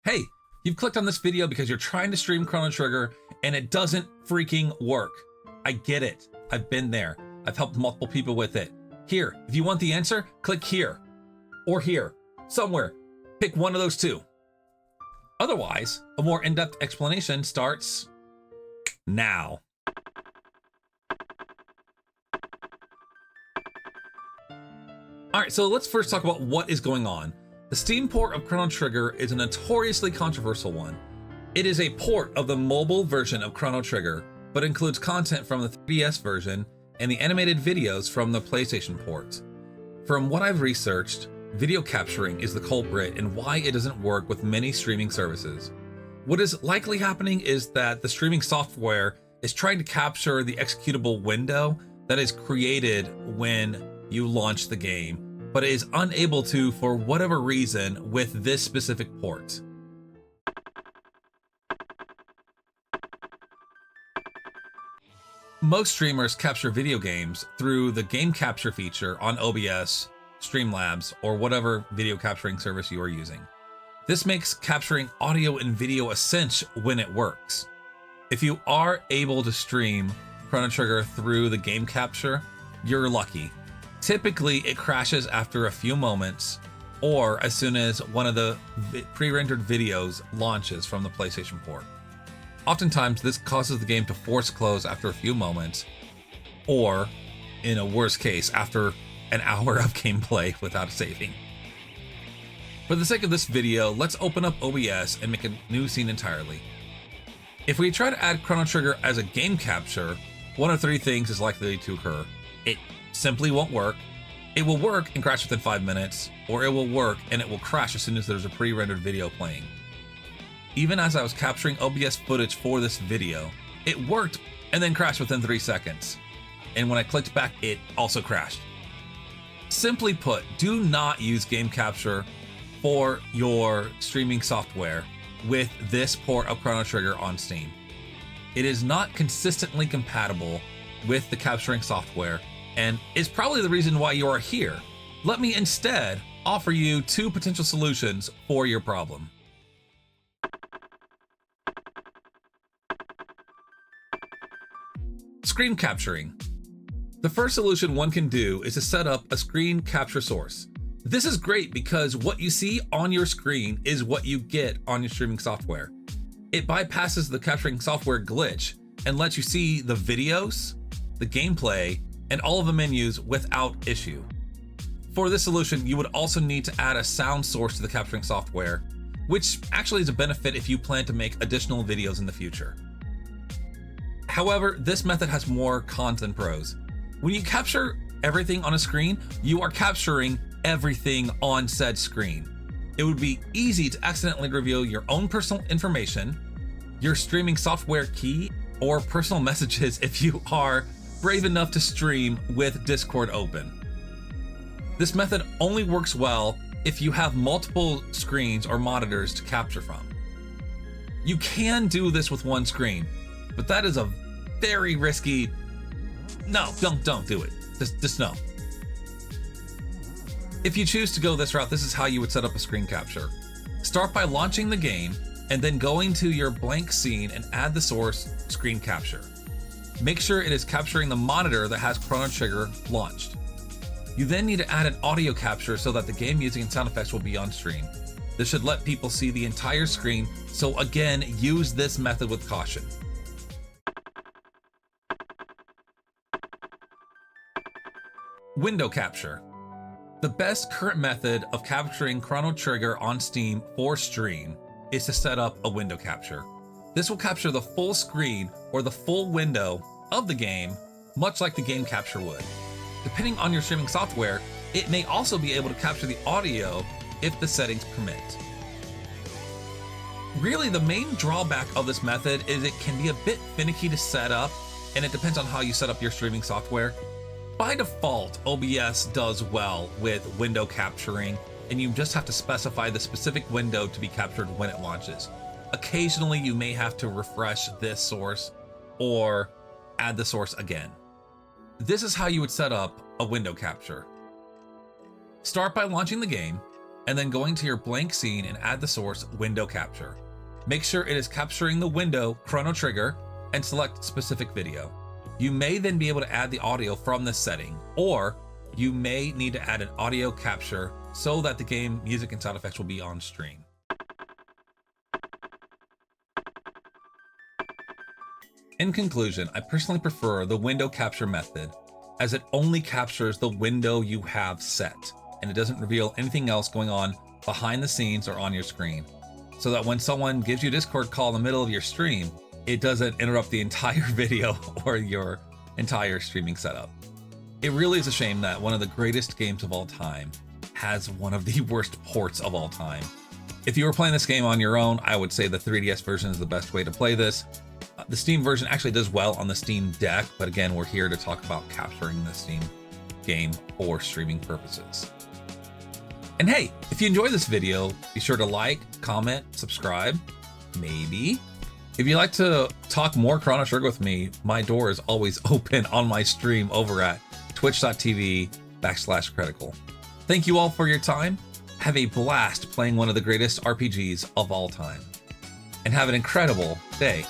Hey, you've clicked on this video because you're trying to stream Chrono Trigger and it doesn't freaking work. I get it. I've been there. I've helped multiple people with it. Here, if you want the answer, click here or here, somewhere. Pick one of those two. Otherwise, a more in-depth explanation starts now. All right, so let's first talk about what is going on. The Steam port of Chrono Trigger is a notoriously controversial one. It is a port of the mobile version of Chrono Trigger, but includes content from the 3DS version and the animated videos from the PlayStation port. From what I've researched, video capturing is the culprit and why it doesn't work with many streaming services. What is likely happening is that the streaming software is trying to capture the executable window that is created when you launch the game, but is unable to for whatever reason with this specific port. Most streamers capture video games through the game capture feature on OBS, Streamlabs, or whatever video capturing service you are using. This makes capturing audio and video essential when it works. If you are able to stream Chrono Trigger through the game capture, you're lucky. Typically, it crashes after a few moments or as soon as one of the pre-rendered videos launches from the PlayStation port. Oftentimes, this causes the game to force close after a few moments, or in a worst case, after an hour of gameplay without saving. For the sake of this video, let's open up OBS and make a new scene entirely. If we try to add Chrono Trigger as a game capture, one of three things is likely to occur. It simply won't work, it will work and crash within 5 minutes, or it will work and it will crash as soon as there's a pre-rendered video playing. Even as I was capturing OBS footage for this video, it worked and then crashed within 3 seconds. And when I clicked back, it also crashed. Simply put, do not use game capture for your streaming software with this port of Chrono Trigger on Steam. It is not consistently compatible with the capturing software and is probably the reason why you are here. Let me instead offer you two potential solutions for your problem. Screen capturing. The first solution one can do is to set up a screen capture source. This is great because what you see on your screen is what you get on your streaming software. It bypasses the capturing software glitch and lets you see the videos, the gameplay, and all of the menus without issue. For this solution, you would also need to add a sound source to the capturing software, which actually is a benefit if you plan to make additional videos in the future. However, this method has more cons than pros. When you capture everything on a screen, you are capturing everything on said screen. It would be easy to accidentally reveal your own personal information, your streaming software key, or personal messages if you are brave enough to stream with Discord open. This method only works well if you have multiple screens or monitors to capture from. You can do this with one screen, but that is a very risky. No, don't do it. Just no. If you choose to go this route, this is how you would set up a screen capture. Start by launching the game and then going to your blank scene and add the source screen capture. Make sure it is capturing the monitor that has Chrono Trigger launched. You then need to add an audio capture so that the game music and sound effects will be on stream. This should let people see the entire screen, so again, use this method with caution. Window capture. The best current method of capturing Chrono Trigger on Steam for stream is to set up a window capture. This will capture the full screen or the full window of the game, much like the game capture would. Depending on your streaming software, it may also be able to capture the audio if the settings permit. Really, the main drawback of this method is it can be a bit finicky to set up, and it depends on how you set up your streaming software. By default, OBS does well with window capturing, and you just have to specify the specific window to be captured when it launches. Occasionally, you may have to refresh this source or add the source again. This is how you would set up a window capture. Start by launching the game, and then going to your blank scene and add the source window capture. Make sure it is capturing the window Chrono Trigger and select specific video. You may then be able to add the audio from this setting, or you may need to add an audio capture so that the game music and sound effects will be on stream. In conclusion, I personally prefer the window capture method as it only captures the window you have set, and it doesn't reveal anything else going on behind the scenes or on your screen. So that when someone gives you a Discord call in the middle of your stream, it doesn't interrupt the entire video or your entire streaming setup. It really is a shame that one of the greatest games of all time has one of the worst ports of all time. If you were playing this game on your own, I would say the 3DS version is the best way to play this. The Steam version actually does well on the Steam Deck, but again, we're here to talk about capturing the Steam game for streaming purposes. And hey, if you enjoyed this video, be sure to like, comment, subscribe, maybe. If you'd like to talk more Chrono Trigger with me, my door is always open on my stream over at twitch.tv/critical. Thank you all for your time. Have a blast playing one of the greatest RPGs of all time. And have an incredible day.